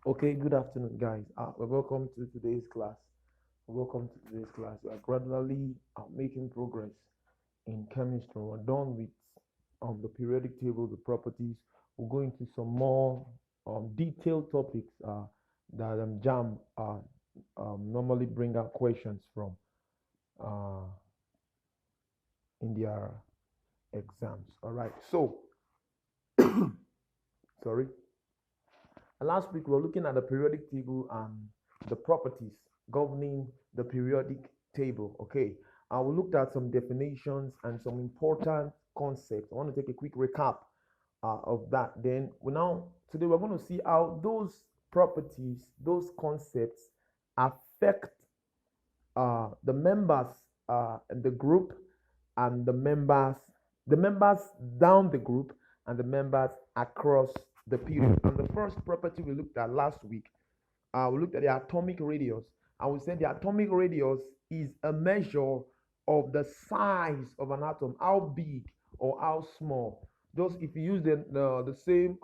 Okay, good afternoon, guys. Welcome to today's class. Welcome to today's class. We are gradually making progress in chemistry. We're done with the periodic table, the properties. We'll go into some more detailed topics that Jamb normally bring out questions from uh, in their exams. All right. So, sorry. Last week we were looking at the periodic table and the properties governing the periodic table. Okay, we looked at some definitions and some important concepts. I want to take a quick recap of that. Then today we're going to see how those properties, those concepts affect the members in the group and the members down the group and the members across the period. And the first property we looked at last week, we looked at the atomic radius, and we said the atomic radius is a measure of the size of an atom, how big or how small. Just if you use the same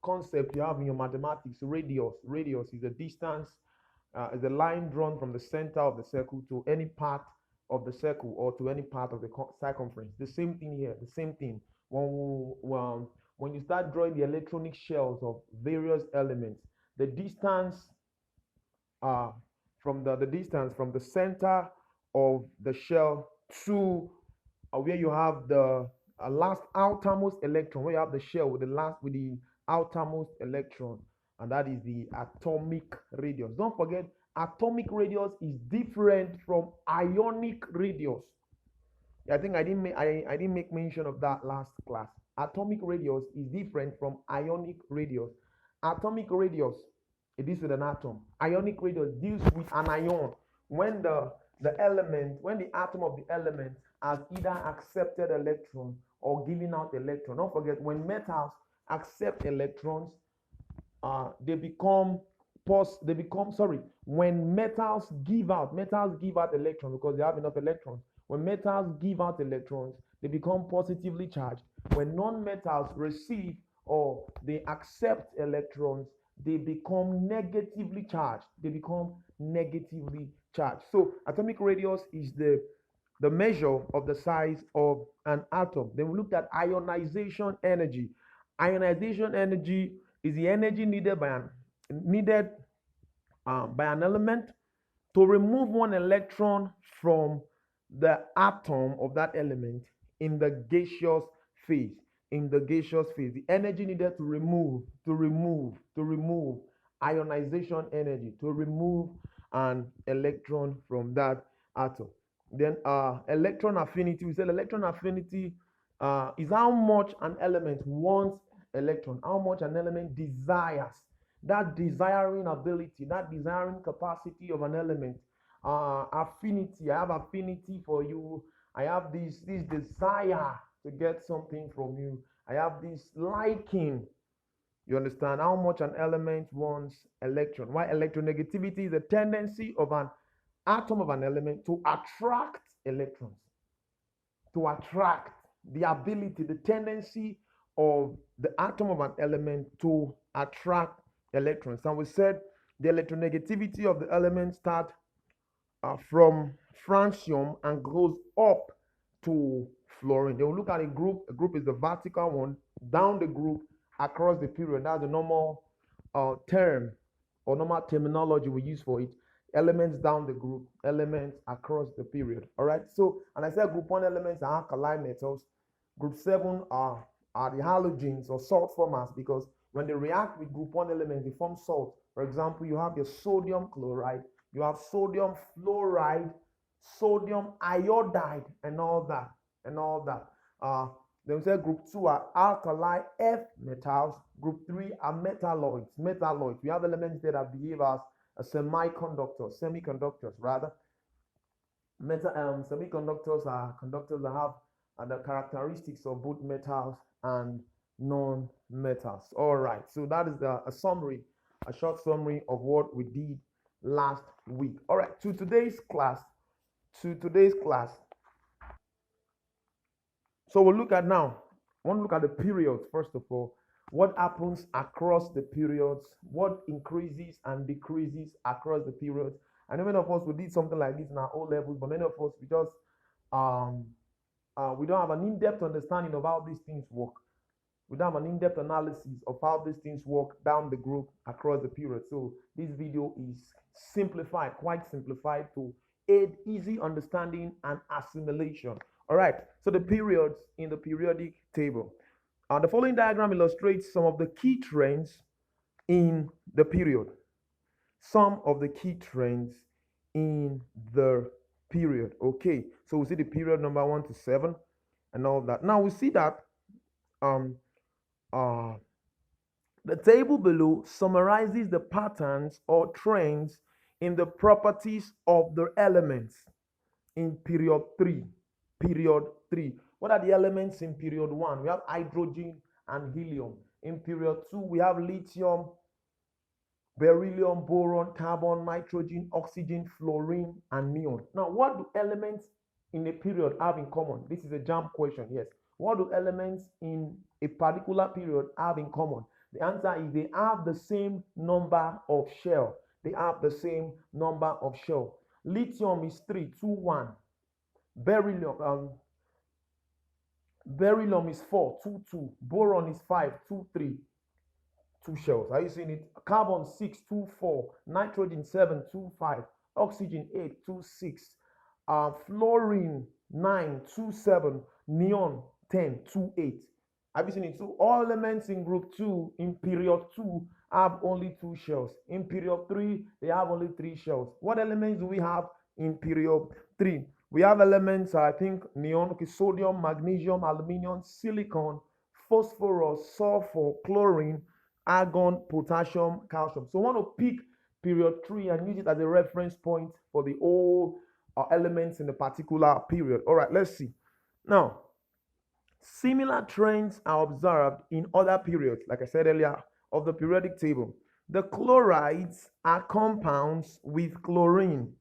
concept you have in your mathematics, radius is a distance, is a line drawn from the center of the circle to any part of the circle or to any part of the circumference. The same thing here, the same thing. When you start drawing the electronic shells of various elements, the distance uh, the distance from the center of the shell to where you have the last outermost electron, where you have the shell with the outermost electron, and that is the atomic radius. Don't forget, atomic radius is different from ionic radius. I think I didn't make mention of that last class. Atomic radius is different from ionic radius. Atomic radius, it deals with an atom. Ionic radius deals with an ion. When when the atom of the element has either accepted electron or given out electron. Don't forget, when metals accept electrons, they become when metals give out electrons because they have enough electrons. When metals give out electrons, they become positively charged. When non-metals receive or they accept electrons, they become negatively charged. So atomic radius is the measure of the size of an atom. Then we looked at ionization energy. Ionization energy is the energy needed by an element to remove one electron from the atom of that element in the gaseous phase. The energy needed to remove ionization energy, to remove an electron from that atom. Then electron affinity. We said electron affinity is how much an element wants electron, how much an element desires, that desiring ability, that desiring capacity of an element. Affinity. I have affinity for you. I have this desire to get something from you. I have this liking. You understand how much an element wants electron. Why electronegativity is a tendency of an atom of an element to attract electrons. To attract, the ability, the tendency of the atom of an element to attract electrons. And we said the electronegativity of the element starts from francium and goes up to fluorine. They will look at a group. A group is the vertical one, down the group, across the period. That's the normal term or normal terminology we use for it. Elements down the group, elements across the period. All right. So, and I said group 1 elements are alkali metals. Group 7 are the halogens or salt formers, because when they react with group 1 elements, they form salt. For example, you have your sodium chloride, you have sodium fluoride, sodium iodide, and all that. Then we say group 2 are alkali F metals. Group 3 are metalloids. We have elements that behave as a semiconductors rather. Semiconductors are conductors that have the characteristics of both metals and non-metals. All right, so that is a short summary of what we did last week. All right, to today's class. So we'll look at now. I want to look at the periods first of all. what happens across the periods, what increases and decreases across the periods. I know many of us we did something like this in our O levels, but many of us um we don't have an in-depth understanding of how these things work. We don't have an in-depth analysis of how these things work down the group across the period. So this video is simplified, quite simplified to aid easy understanding and assimilation. All right, so the periods in the periodic table. The following diagram illustrates some of the key trends in the period. Some of the key trends in the period. Okay, so we see the period number 1 to 7 and all of that. Now we see that um, uh, the table below summarizes the patterns or trends in the properties of the elements in period 3. Period 3. What are the elements in period 1? We have hydrogen and helium. In period 2, we have lithium, beryllium, boron, carbon, nitrogen, oxygen, fluorine, and neon. Now, what do elements in a period have in common? This is a Jamb question, yes. What do elements in a particular period have in common? The answer is they have the same number of shell. They have the same number of shell. Lithium is 3, 2, 1. Beryllium is 4, 2, 2. Boron is 5, 2, 3. 2 shells. Are you seeing it? Carbon 6, 2, 4. Nitrogen 7, 2, 5. Oxygen 8, 2, 6. Fluorine 9, 2, 7. Neon 10, 2, 8. Have you seen it? So all elements in group 2 in period 2 have only 2 shells. In period 3, they have only 3 shells. What elements do we have in period 3? We have elements, I think, neon, okay, sodium, magnesium, aluminum, silicon, phosphorus, sulfur, chlorine, argon, potassium, calcium. So I want to pick period 3 and use it as a reference point for the all elements in a particular period. All right, let's see. Now, similar trends are observed in other periods, like I said earlier, of the periodic table. The chlorides are compounds with chlorine,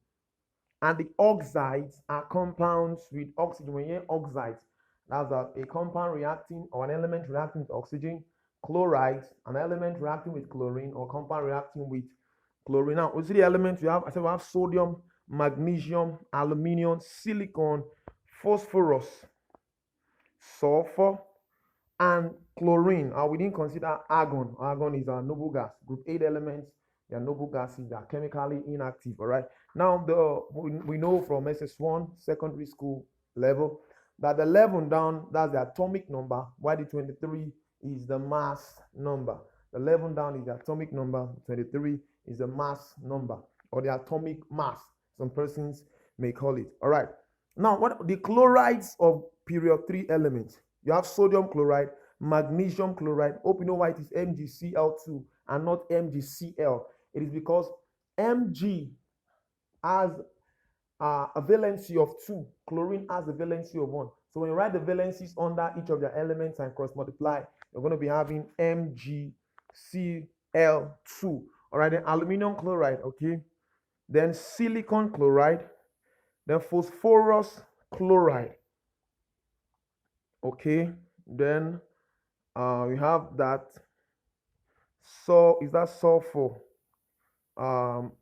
and the oxides are compounds with oxygen. When you hear oxides, that's a compound reacting or an element reacting with oxygen. Chlorides, an element reacting with chlorine or compound reacting with chlorine. Now, we see the elements we have. I said we have sodium, magnesium, aluminum, silicon, phosphorus, sulfur, and chlorine. We didn't consider argon. Argon is a noble gas. Group 8 elements, they are noble gases. They are chemically inactive. All right. Now, we know from SS1 secondary school level that the 11 down, that's the atomic number, while the 23 is the mass number. The 11 down is the atomic number, 23 is the mass number or the atomic mass. Some persons may call it. All right. Now, what the chlorides of period 3 elements? You have sodium chloride, magnesium chloride. Hope you know why it is MgCl2 and not MgCl. It is because Mg has a valency of 2. Chlorine has a valency of 1. So when you write the valencies under each of their elements and cross multiply, you're going to be having MgCl2. All right, then aluminum chloride, okay. Then silicon chloride, then phosphorus chloride, okay. Then we have that. So is that sulfur?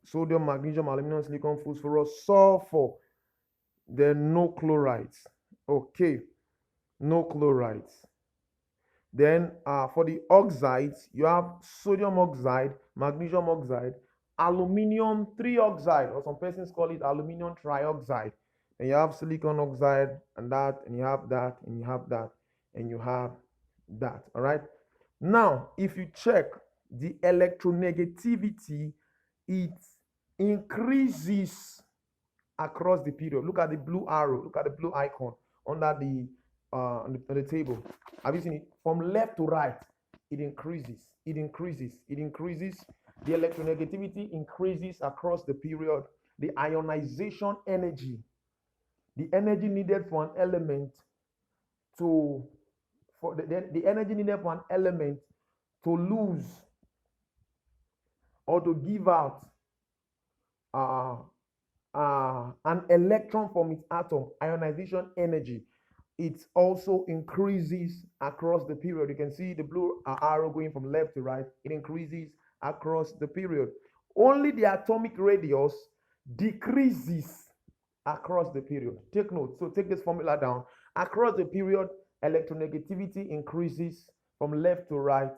Sodium, magnesium, aluminum, silicon, phosphorus, sulfur. Then no chlorides. Okay, no chlorides. Then for the oxides, you have sodium oxide, magnesium oxide, aluminum trioxide, or some persons call it aluminum trioxide. And you have silicon oxide, and that, and you have that, and you have that, and you have that. All right. Now, if you check the electronegativity, it increases across the period. Look at the blue arrow. Look at the blue icon under on the table. Have you seen it? From left to right, it increases. It increases. It increases. The electronegativity increases across the period. The ionization energy, the energy needed for an element to, the energy needed for an element to lose or to give out an electron from its atom, ionization energy, it also increases across the period. You can see the blue arrow going from left to right. It increases across the period. Only the atomic radius decreases across the period. Take note. So take this formula down. Across the period, electronegativity increases from left to right.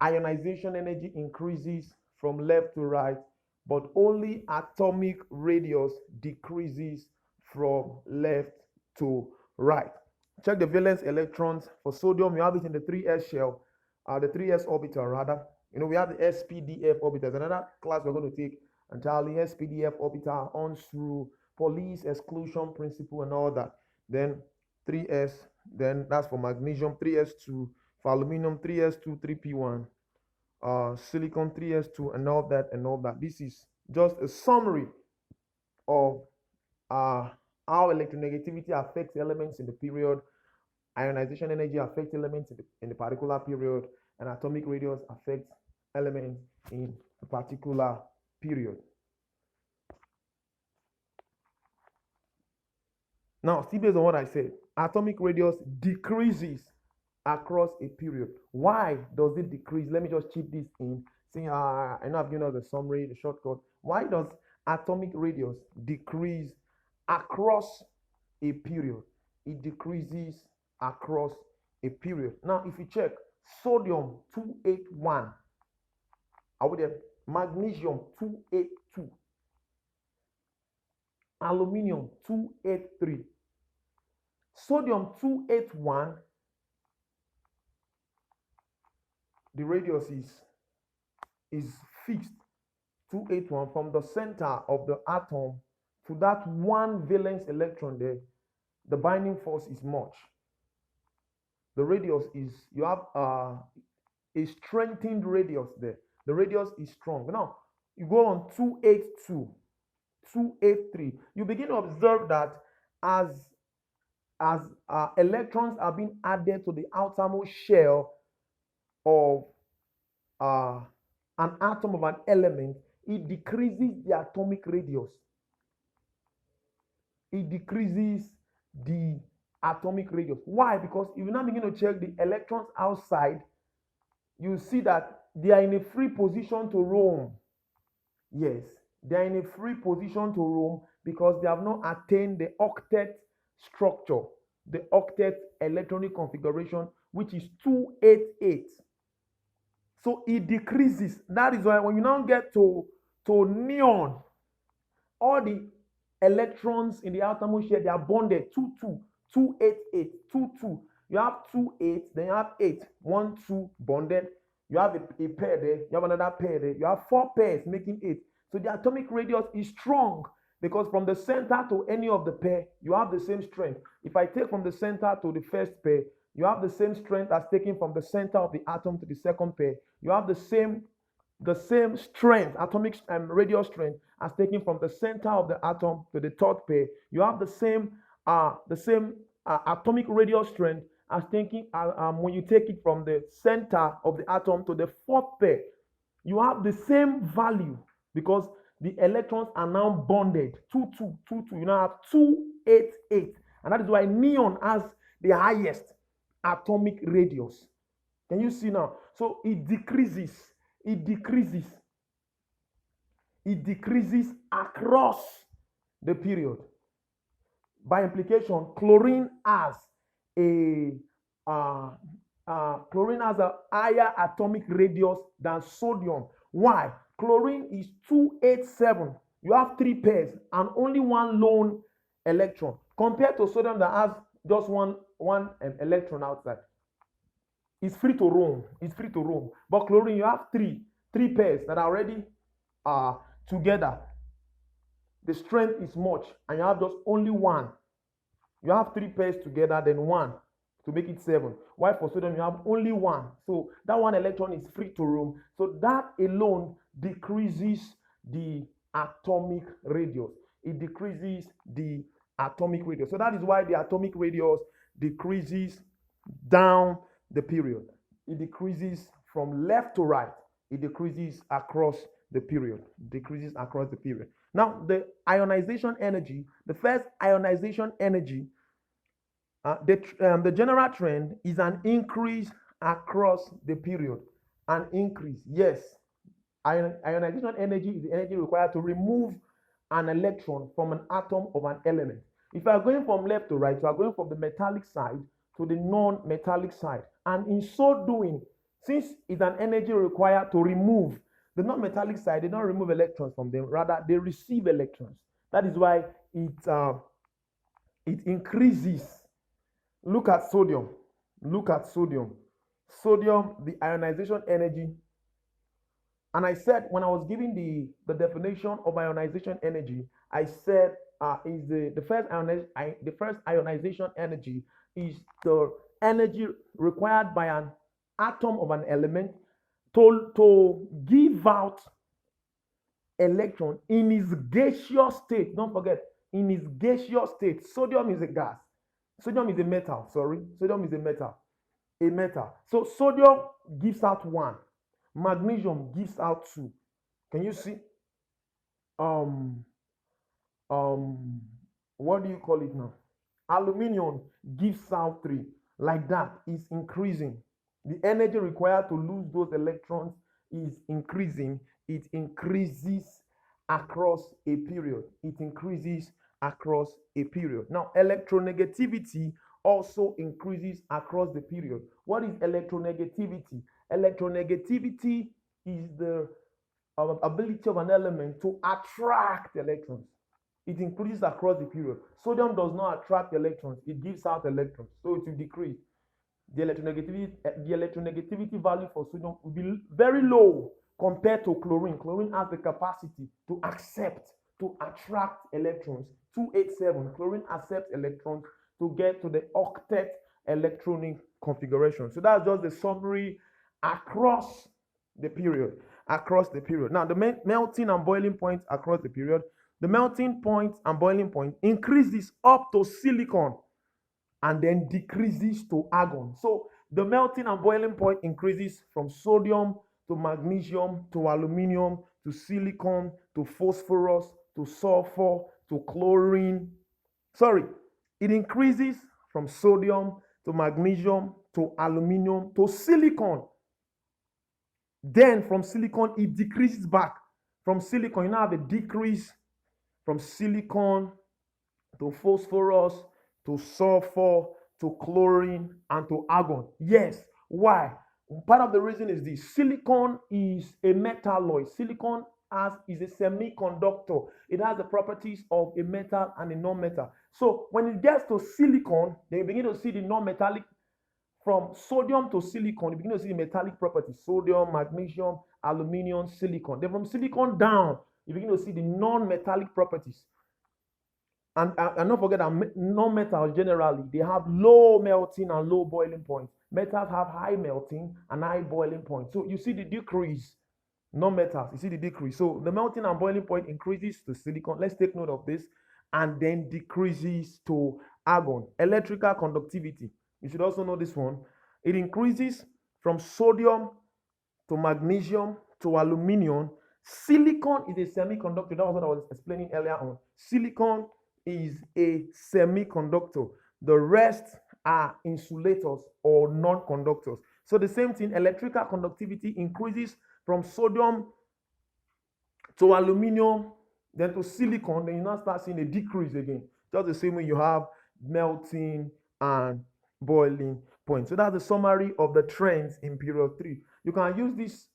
Ionization energy increases from left to right, but only atomic radius decreases from left to right. Check the valence electrons. For sodium, you have it in the 3s shell, the 3s orbital rather. We have the SPDF orbitals. Another class we're going to take entirely SPDF orbital on through Pauli's exclusion principle and all that. Then 3s, then that's for magnesium, 3s2, for aluminum, 3s2, 3p1, silicon, 3s2, and all that. This is just a summary of how electronegativity affects elements in the period, ionization energy affects elements in the particular period, and atomic radius affects elements in a particular period. Now, still based on what I said, atomic radius decreases across a period. Why does it decrease? Let me just chip this in. See, I know I've given us the summary, the shortcut. Why does atomic radius decrease across a period? It decreases across a period. Now, if you check, sodium 281, are we there? Magnesium 282, aluminium 283. Sodium 281, the radius is fixed, 281, from the center of the atom to that one valence electron there. The binding force is much. The radius is, you have a strengthened radius there. The radius is strong. Now, you go on 282, 283. You begin to observe that as electrons are being added to the outermost shell of an atom of an element, it decreases the atomic radius. It decreases the atomic radius. Why? Because if you now begin to check the electrons outside, you see that they are in a free position to roam. Yes, they are in a free position to roam because they have not attained the octet structure, the octet electronic configuration, which is 288. So it decreases. That is why when you now get to neon, all the electrons in the outermost shell, they are bonded 2, 288, 2. You have 2, 8, then you have 8, 1, 2 bonded. You have a pair there, you have another pair there. You have 4 pairs making 8. So the atomic radius is strong because from the center to any of the pair, you have the same strength. If I take from the center to the first pair, you have the same strength as taking from the center of the atom to the second pair. You have the same strength, atomic radius strength, as taking from the center of the atom to the third pair. You have the same atomic radius strength as taking when you take it from the center of the atom to the fourth pair. You have the same value because the electrons are now bonded 2. You now have 288, and that is why neon has the highest atomic radius. Can you see now? So it decreases across the period. By implication, chlorine has a higher atomic radius than sodium. Why? Chlorine is 287. You have 3 pairs and only one lone electron, compared to sodium that has just one electron outside. It's free to roam. But chlorine, you have 3 pairs that are already together. The strength is much, and you have just only one. You have 3 pairs together, then 1 to make it 7. While for sodium, you have only 1. So that one electron is free to roam. So that alone decreases the atomic radius. It decreases the atomic radius. So that is why the atomic radius decreases down the period. It decreases from left to right. It decreases across the period. Now, the ionization energy, the first ionization energy The general trend is an increase across the period. An increase, yes. Ionization energy is the energy required to remove an electron from an atom of an element. If you are going from left to right, you are going from the metallic side to the non-metallic side. And in so doing, since it's an energy required to remove the non-metallic side, they don't remove electrons from them, rather they receive electrons. That is why it increases. Look at sodium. Look at sodium. Sodium, the ionization energy. And I said, when I was giving the definition of ionization energy, I said is the first ionization energy is the energy required by an atom of an element to give out electron in its gaseous state. Don't forget, in its gaseous state. Sodium is a gas. Sodium is a metal. Sorry, sodium is a metal. A metal. So sodium gives out one. Magnesium gives out two. Can you see? Um, what do you call it now? Aluminium gives out three. Like that, is increasing. The energy required to lose those electrons is increasing. It increases across a period. It increases across a period. Now, electronegativity also increases across the period. What is electronegativity? Electronegativity is the ability of an element to attract electrons. It increases across the period. Sodium does not attract electrons, it gives out electrons, so it will decrease. The electronegativity value for sodium will be very low compared to chlorine. Chlorine has the capacity to accept, to attract electrons. 287, chlorine accepts electrons to get to the octet electronic configuration. So that's just the summary across the period. Across the period. Now, the melting and boiling points across the period. The melting point and boiling point increases up to silicon and then decreases to argon. So the melting and boiling point increases from sodium to magnesium to aluminum to silicon to phosphorus to sulfur to chlorine. Sorry, it increases from sodium to magnesium to aluminum to silicon. Then from silicon, it decreases back. From silicon, you now have a decrease from silicon to phosphorus to sulfur to chlorine and to argon. Yes. Why? Part of the reason is this. Silicon is a metalloid. Silicon is a semiconductor. It has the properties of a metal and a non-metal. So when it gets to silicon, then you begin to see the non-metallic. From sodium to silicon, you begin to see the metallic properties. Sodium, magnesium, aluminum, silicon. Then from silicon down, you begin to see the non-metallic properties. And don't forget that non-metals generally, they have low melting and low boiling points. Metals have high melting and high boiling point. So you see the decrease. Non-metals, you see the decrease. So the melting and boiling point increases to silicon. Let's take note of this. And then decreases to argon. Electrical conductivity. You should also know this one. It increases from sodium to magnesium to aluminum. Silicon is a semiconductor. That was what I was explaining earlier on. Silicon is a semiconductor. The rest are insulators or non-conductors. So the same thing, electrical conductivity increases from sodium to aluminum, then to silicon, then you now start seeing a decrease again. Just the same way you have melting and boiling point. So that's the summary of the trends in period 3. You can use this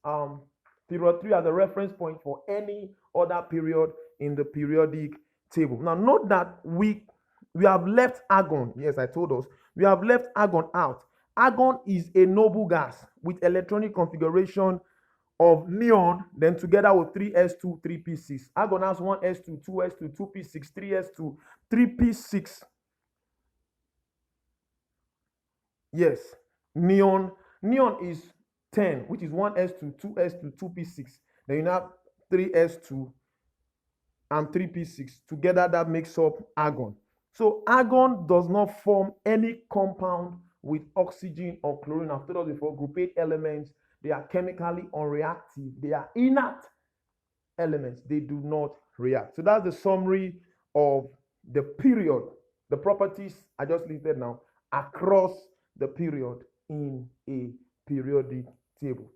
period 3 as a reference point for any other period in the periodic table. Now note that we have left argon. Yes, I told us we have left argon out. Argon is a noble gas with electronic configuration of neon, then together with 3s2 3p6. Argon has 1s2 2s2 2p6 3s2 3p6. Yes, neon is 10, which is 1s2 2s2 2p6. Then you have 3s2 and 3p6 together. That makes up argon. So argon does not form any compound with oxygen or chlorine. I've told us before, group 8 elements, they are chemically unreactive. They are inert elements. They do not react. So that's the summary of the period. The properties I just listed now across the period in a periodic table.